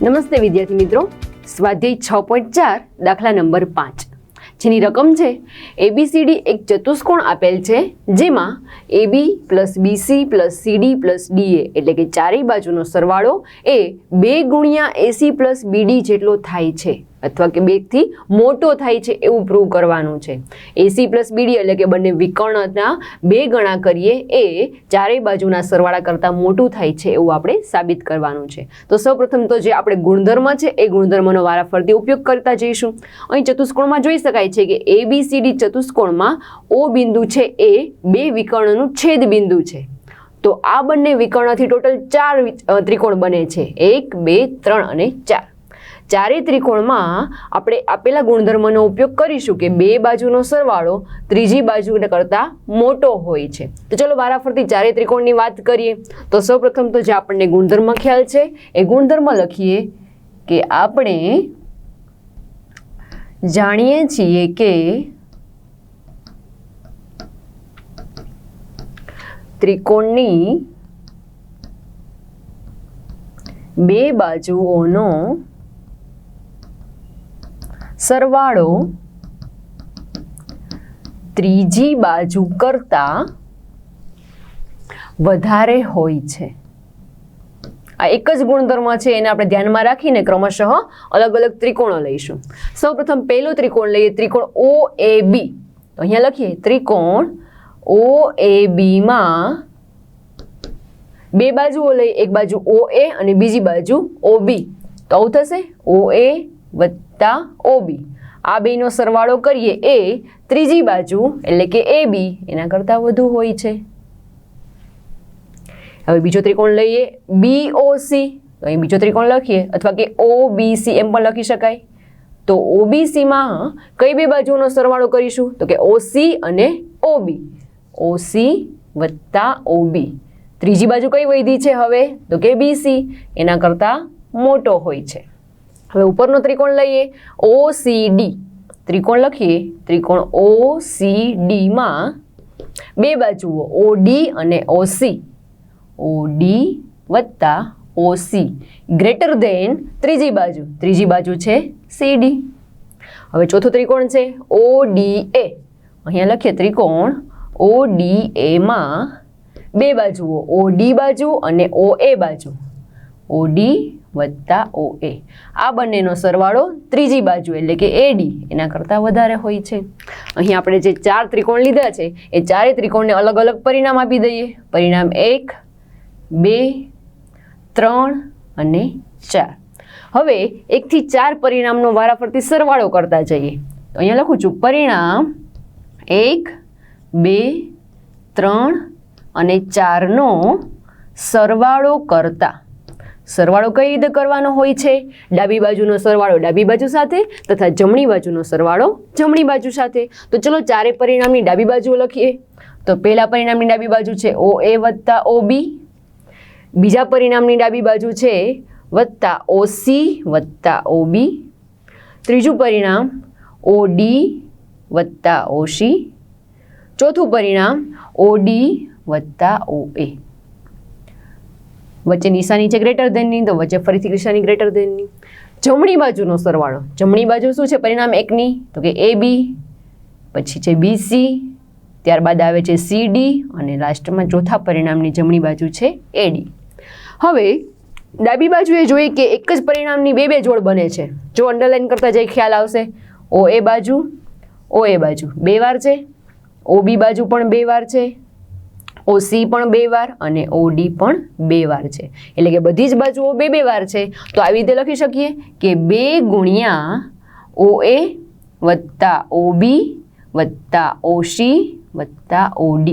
નમસ્તે વિદ્યાર્થી મિત્રો, સ્વાધ્યાય 6.4 દાખલા નંબર 5 જેની રકમ છે ABCD એક ચતુષ્કોણ આપેલ છે જેમાં AB plus BC plus CD plus DA એટલે કે ચારેય બાજુનો સરવાળો એ 2 ગુણ્યા AC પ્લસ BD જેટલો થાય છે અથવા કે 2 થી મોટો થાય છે એવું પ્રૂવ કરવાનું છે. AC પ્લસ BD એટલે કે બંને વિકર્ણના 2 ગણા કરીએ એ ચારેય બાજુના સરવાળા કરતાં મોટું થાય છે એવું આપણે સાબિત કરવાનું છે. તો સૌપ્રથમ તો જે આપણે ગુણધર્મ છે એ ગુણધર્મનો વારાફરતી ઉપયોગ કરતા જઈશું. અહીં ચતુષ્કોણમાં જોઈ શકાય છે કે ABCD ચતુષ્કોણમાં O બિંદુ છે એ 2 વિકર્ણનું છેદ બિંદુ છે. તો આ બંને વિકર્ણથી ટોટલ 4 ત્રિકોણ બને છે, 1 2 3 અને 4. ચારેય ત્રિકોણમાં આપણે આપેલા ગુણધર્મનો ઉપયોગ કરીશું કે 2 બાજુનો સરવાળો ત્રીજી બાજુ કરતાં મોટો હોય છે. તો ચલો વારાફરતી ચારેય ત્રિકોણની વાત કરીએ. તો સૌપ્રથમ તો જે આપણને ગુણધર્મ ખ્યાલ છે એ ગુણધર્મ લખીએ કે આપણે જાણીએ છીએ કે ત્રિકોણની 2 બાજુઓનો સરવાળો ત્રીજી બાજુ કરતાં વધારે હોય છે. આ એક જ ગુણધર્મ છે, એને આપણે ધ્યાનમાં રાખીને ક્રમશઃ અલગ અલગ ત્રિકોણો લઈશું. સૌપ્રથમ પહેલો ત્રિકોણ લઈએ, ત્રિકોણ OAB. તો અહીંયા લખીએ ત્રિકોણ OAB માં 2 બાજુઓ લઈ, એક બાજુ OA અને બીજી બાજુ OB. તો આવું થશે OA વત્તા OB. આ બેનો સરવાળો કરીએ એ ત્રીજી બાજુ એટલે કે AB એના કરતાં વધુ હોય છે. હવે બીજો ત્રિકોણ લઈએ BOC. તો અહીં બીજો ત્રિકોણ લખીએ અથવા કે OBC એમ પણ લખી શકાય. તો OBC માં કઈ 2 બાજુનો સરવાળો કરીશું? તો કે OC અને OB. OC વત્તા OB. ત્રીજી બાજુ કઈ વધી છે હવે? તો કે BC એના કરતાં મોટો હોય છે. હવે ઉપરનો ત્રિકોણ લઈએ OCD. ત્રિકોણ લખીએ ત્રિકોણ OCD માં 2 બાજુઓ OD અને OC. OD વત્તા OC ગ્રેટર દેન ત્રીજી બાજુ છે CD. હવે ચોથો ત્રિકોણ છે ODA. અહીંયા લખીએ ત્રિકોણ ODA માં 2 બાજુઓ OD બાજુ અને OA બાજુ. OD વત્તા OA. આ બંનેનો સરવાળો ત્રીજી બાજુ એટલે કે AD એના કરતાં વધારે હોય છે. અહીં આપણે જે 4 ત્રિકોણ લીધા છે એ ચારેય ત્રિકોણને અલગ અલગ પરિણામ આપી દઈએ. પરિણામ 1 2 3 અને 4. હવે 1 થી 4 પરિણામનો વારાફરતી સરવાળો કરતા જઈએ. તો અહીંયા લખું છું પરિણામ 1 2 3 અને 4 નો સરવાળો કરતા. સરવાળો કઈ રીતે કરવાનો હોય છે? ડાબી બાજુનો સરવાળો ડાબી બાજુ સાથે તથા જમણી બાજુનો સરવાળો જમણી બાજુ સાથે. તો ચલો ચારે પરિણામની ડાબી બાજુ લખીએ. તો પહેલા પરિણામની ડાબી બાજુ છે OA વત્તા OB. બીજા પરિણામની ડાબી બાજુ છે વત્તા OC વત્તા OB. ત્રીજું પરિણામ OD વત્તા OC. ચોથું પરિણામ OD વત્તા OA. વચ્ચે નિશાની છે ગ્રેટર ધેનની, તો વચ્ચે ફરીથી નિશાની ગ્રેટર ધેનની. જમણી બાજુનો સરવાળો, જમણી બાજુ શું છે પરિણામ 1ની? તો કે AB, પછી છે BC, ત્યારબાદ આવે છે CD અને લાસ્ટમાં ચોથા પરિણામની જમણી બાજુ છે AD. હવે ડાબી બાજુએ જોઈએ કે એક જ પરિણામની 2 જોડ બને છે. જો અંડરલાઈન કરતા જઈ ખ્યાલ આવશે. OA બાજુ 2 વાર છે, OB બાજુ પણ 2 વાર છે, OC પણ 2 વાર અને OD પણ 2 વાર છે. એટલે કે બધી જ બાજુઓ 2 વાર છે. તો આવી રીતે લખી શકીએ કે 2 ગુણ્યા OA વત્તા OB વત્તા OC વત્તા OD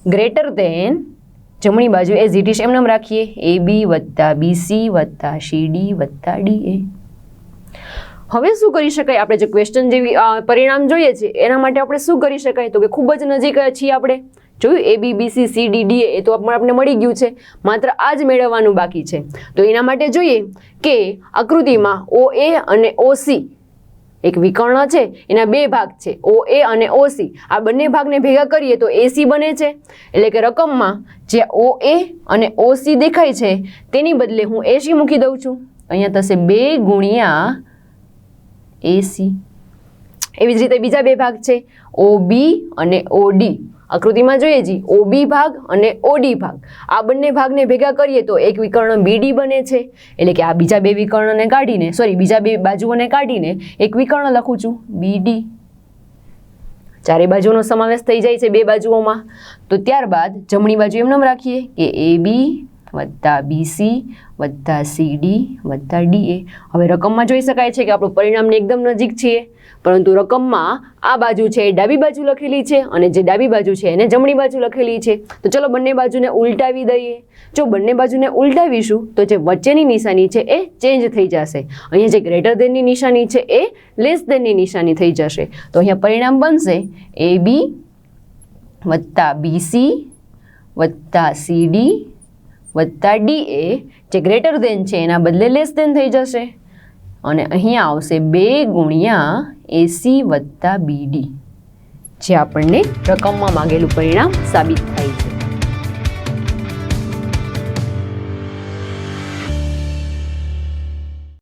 ગ્રેટર દેન જમણી બાજુ એઝ ઇટ ઇઝ એમ રાખીએ AB વત્તા BC વત્તા CD વત્તા DA. હવે શું કરી શકાય? આપણે જે ક્વેશ્ચન જેવી પરિણામ જોઈએ છે એના માટે આપણે શું કરી શકાય? તો કે ખૂબ જ નજીક છીએ આપણે. જોયું AB BC CD DA એ તો આપણે મળી ગયું છે, માત્ર આ જ મેળવવાનું બાકી છે. તો એના માટે જોઈએ કે આકૃતિમાં OA અને OC એક વિકર્ણ છે એના બે ભાગ છે OA અને OC. આ બંને ભાગને ભેગા કરીએ તો AC બને છે. એટલે કે રકમમાં જે OA અને OC દેખાય છે તેની બદલે હું AC મૂકી દઉં છું. અહીંયા થશે 2 ગુણ્યા AC. એવી જ રીતે બીજા બે ભાગ છે OB અને OD. આકૃતિમાં જોઈએ જી OB ભાગ અને OD ભાગ. આ બંને ભાગને ભેગા કરીએ તો એક વિકર્ણ BD બને છે. એટલે કે આ બીજા બે વિકર્ણને કાઢીને બીજા બે બાજુઓને કાઢીને એક વિકર્ણ લખું છું BD. ચારે બાજુનો સમાવેશ થઈ જાય છે બે બાજુઓમાં. તો ત્યારબાદ જમણી બાજુ એમ નામ રાખીએ કે AB વત્તા BC વત્તા CD વત્તા DA. હવે રકમમાં જોઈ શકાય છે કે આપણું પરિણામને એકદમ નજીક છીએ, પરંતુ રકમમાં આ બાજુ છે એ ડાબી બાજુ લખેલી છે અને જે ડાબી બાજુ છે એને જમણી બાજુ લખેલી છે. તો ચલો બંને બાજુને ઉલટાવી દઈએ. જો બંને બાજુને ઉલટાવીશું તો જે વચ્ચેની નિશાની છે એ ચેન્જ થઈ જશે. અહીંયા જે ગ્રેટર ધેનની નિશાની છે એ લેસ ધેનની નિશાની થઈ જશે. તો અહીંયા પરિણામ બનશે AB વત્તા BC વત્તા CD વત્તા DA. જે ગ્રેટર ધેન છે એના બદલે લેસ ધેન થઈ જશે અને અહીંયા આવશે 2 ગુણ્યા AC વત્તા BD, જે આપણને રકમમાં માંગેલું પરિણામ સાબિત થાય છે.